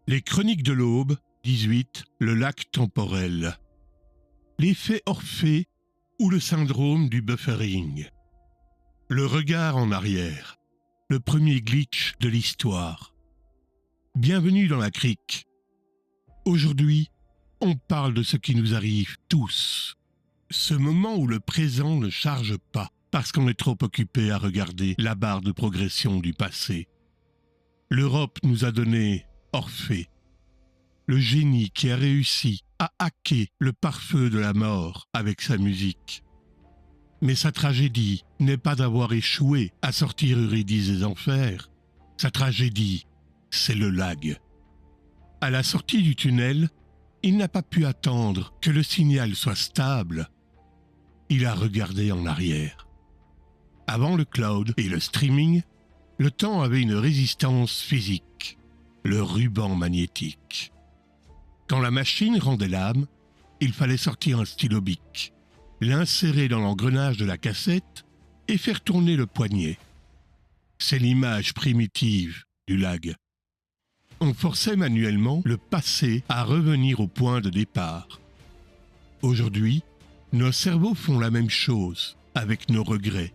Les Chroniques de l'Aube, 18, le lac temporel. L'effet Orphée ou le syndrome du buffering. Le regard en arrière. Le premier glitch de l'histoire. Bienvenue dans la crique. Aujourd'hui, on parle de ce qui nous arrive tous. Ce moment où le présent ne charge pas parce qu'on est trop occupé à regarder la barre de progression du passé. L'Europe nous a donné Orphée, le génie qui a réussi à hacker le pare-feu de la mort avec sa musique. Mais sa tragédie n'est pas d'avoir échoué à sortir Eurydice des enfers. Sa tragédie, c'est le lag. À la sortie du tunnel, il n'a pas pu attendre que le signal soit stable. Il a regardé en arrière. Avant le cloud et le streaming, le temps avait une résistance physique, le ruban magnétique. Quand la machine rendait l'âme, il fallait sortir un stylo bic, l'insérer dans l'engrenage de la cassette et faire tourner le poignet. C'est l'image primitive du lag. On forçait manuellement le passé à revenir au point de départ. Aujourd'hui, nos cerveaux font la même chose avec nos regrets.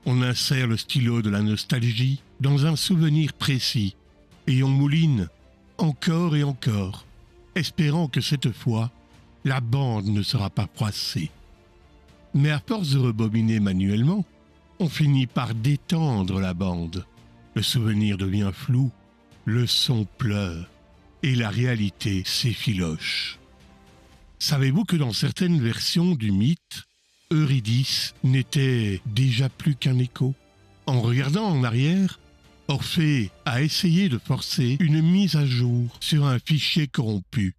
On insère le stylo de la nostalgie dans un souvenir précis et on mouline encore et encore, espérant que cette fois, la bande ne sera pas froissée. Mais à force de rebobiner manuellement, on finit par détendre la bande. Le souvenir devient flou, le son pleure et la réalité s'effiloche. Savez-vous que dans certaines versions du mythe, Eurydice n'était déjà plus qu'un écho? En regardant en arrière, Orphée a essayé de forcer une mise à jour sur un fichier corrompu.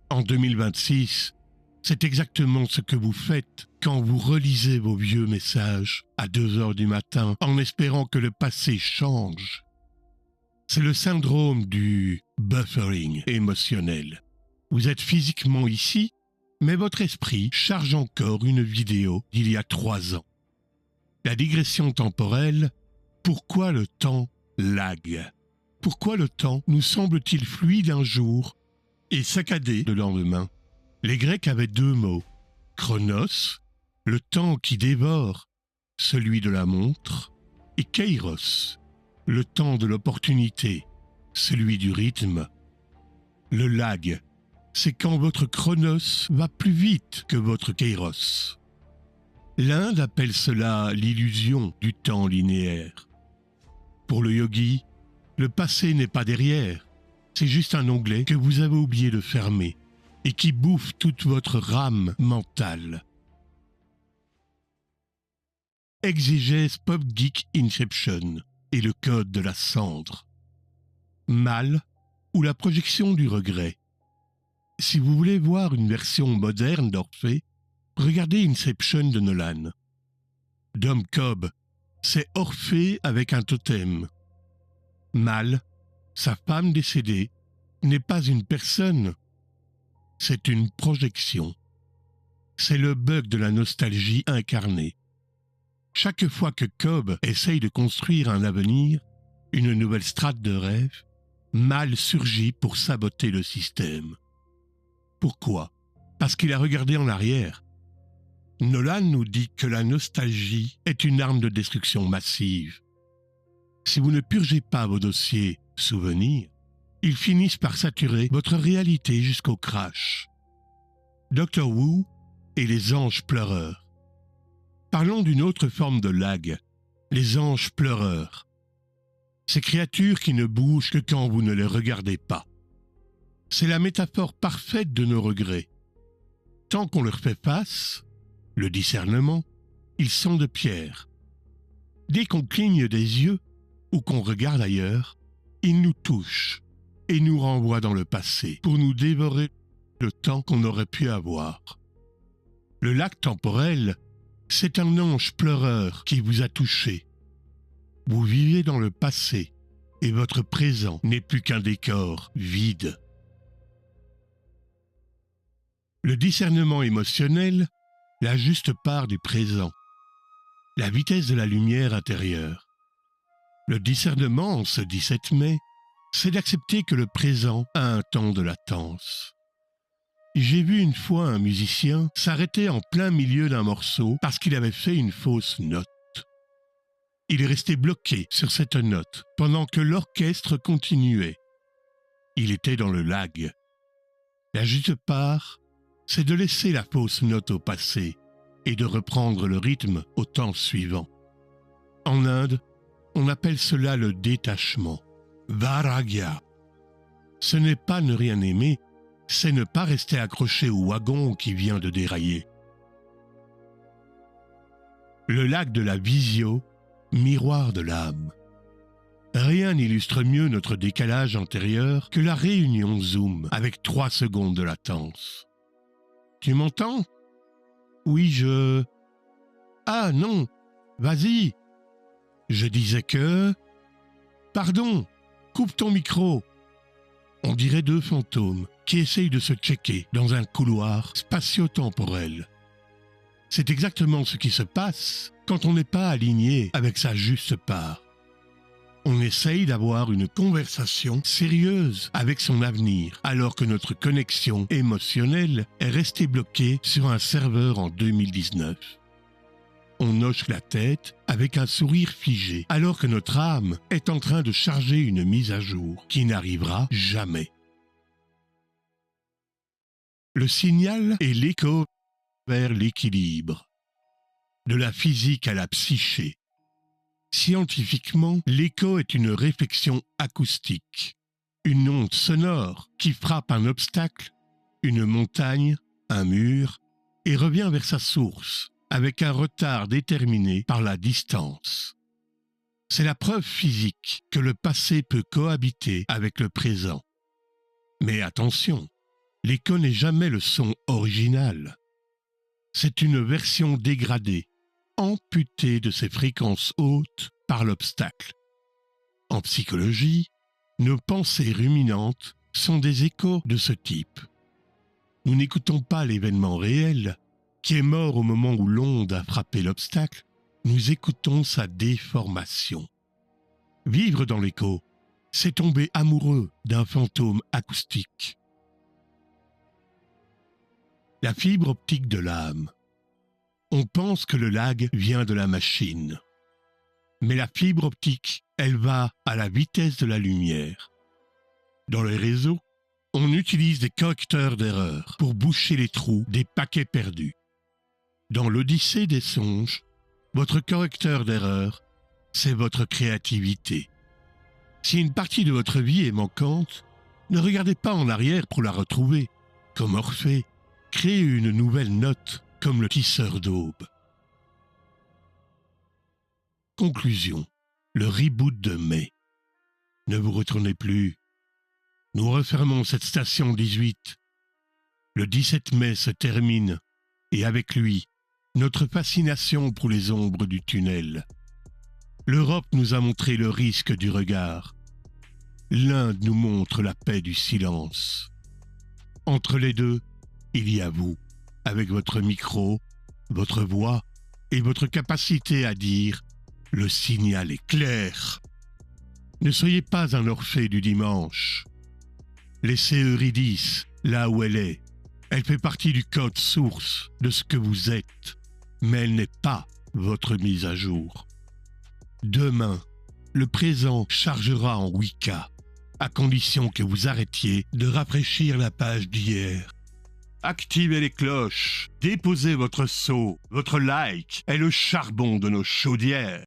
En 2026, c'est exactement ce que vous faites quand vous relisez vos vieux messages à 2 heures du matin en espérant que le passé change. C'est le syndrome du buffering émotionnel. Vous êtes physiquement ici, mais votre esprit charge encore une vidéo d'il y a 3 ans. La digression temporelle, pourquoi le temps lag? Pourquoi le temps nous semble-t-il fluide un jour et saccadé le lendemain? Les Grecs avaient 2 mots, chronos, le temps qui dévore, celui de la montre, et kairos, le temps de l'opportunité, celui du rythme. Le lag, c'est quand votre chronos va plus vite que votre kairos. L'Inde appelle cela l'illusion du temps linéaire. Pour le yogi, le passé n'est pas derrière, c'est juste un onglet que vous avez oublié de fermer et qui bouffe toute votre rame mentale. Exégèse Pop Geek Inception et le code de la cendre. Mal ou la projection du regret. Si vous voulez voir une version moderne d'Orphée, regardez Inception de Nolan. Dom Cobb, c'est Orphée avec un totem. Mal, sa femme décédée, n'est pas une personne, c'est une projection. C'est le bug de la nostalgie incarnée. Chaque fois que Cobb essaye de construire un avenir, une nouvelle strate de rêve, Mal surgit pour saboter le système. Pourquoi? Parce qu'il a regardé en arrière. Nolan nous dit que la nostalgie est une arme de destruction massive. Si vous ne purgez pas vos dossiers souvenirs, ils finissent par saturer votre réalité jusqu'au crash. Dr. Who et les anges pleureurs. Parlons d'une autre forme de lag, les anges pleureurs. Ces créatures qui ne bougent que quand vous ne les regardez pas. C'est la métaphore parfaite de nos regrets. Tant qu'on leur fait face, le discernement, ils sont de pierre. Dès qu'on cligne des yeux ou qu'on regarde ailleurs, ils nous touchent et nous renvoient dans le passé pour nous dévorer le temps qu'on aurait pu avoir. Le lac temporel, c'est un ange pleureur qui vous a touché. Vous vivez dans le passé et votre présent n'est plus qu'un décor vide. Le discernement émotionnel, la juste part du présent, la vitesse de la lumière intérieure. Le discernement, en ce 17 mai, c'est d'accepter que le présent a un temps de latence. J'ai vu une fois un musicien s'arrêter en plein milieu d'un morceau parce qu'il avait fait une fausse note. Il est resté bloqué sur cette note pendant que l'orchestre continuait. Il était dans le lag. La juste part, c'est de laisser la fausse note au passé et de reprendre le rythme au temps suivant. En Inde, on appelle cela le détachement, vairagya. Ce n'est pas ne rien aimer, c'est ne pas rester accroché au wagon qui vient de dérailler. Le lac de la visio, miroir de l'âme. Rien n'illustre mieux notre décalage antérieur que la réunion Zoom avec 3 secondes de latence. Tu m'entends? Oui, Ah non, vas-y. Je disais que... Pardon, coupe ton micro. On dirait 2 fantômes qui essayent de se checker dans un couloir spatio-temporel. C'est exactement ce qui se passe quand on n'est pas aligné avec sa juste part. On essaye d'avoir une conversation sérieuse avec son avenir, alors que notre connexion émotionnelle est restée bloquée sur un serveur en 2019. On hoche la tête avec un sourire figé, alors que notre âme est en train de charger une mise à jour qui n'arrivera jamais. Le signal est l'écho vers l'équilibre. De la physique à la psyché. Scientifiquement, l'écho est une réflexion acoustique, une onde sonore qui frappe un obstacle, une montagne, un mur, et revient vers sa source, avec un retard déterminé par la distance. C'est la preuve physique que le passé peut cohabiter avec le présent. Mais attention, l'écho n'est jamais le son original. C'est une version dégradée, amputée de ses fréquences hautes par l'obstacle. En psychologie, nos pensées ruminantes sont des échos de ce type. Nous n'écoutons pas l'événement réel, qui est mort au moment où l'onde a frappé l'obstacle, nous écoutons sa déformation. Vivre dans l'écho, c'est tomber amoureux d'un fantôme acoustique. La fibre optique de l'âme. On pense que le lag vient de la machine. Mais la fibre optique, elle va à la vitesse de la lumière. Dans les réseaux, on utilise des correcteurs d'erreur pour boucher les trous des paquets perdus. Dans l'Odyssée des songes, votre correcteur d'erreur, c'est votre créativité. Si une partie de votre vie est manquante, ne regardez pas en arrière pour la retrouver. Comme Orphée, créez une nouvelle note comme le tisseur d'aube. Conclusion. Le reboot de mai. Ne vous retournez plus. Nous refermons cette station 18. Le 17 mai se termine, et avec lui, notre fascination pour les ombres du tunnel. L'Europe nous a montré le risque du regard. L'Inde nous montre la paix du silence. Entre les deux, il y a vous, avec votre micro, votre voix et votre capacité à dire « le signal est clair ». Ne soyez pas un Orphée du dimanche. Laissez Eurydice là où elle est. Elle fait partie du code source de ce que vous êtes, mais elle n'est pas votre mise à jour. Demain, le présent chargera en Wicca, à condition que vous arrêtiez de rafraîchir la page d'hier. Activez les cloches, déposez votre seau, votre like est le charbon de nos chaudières.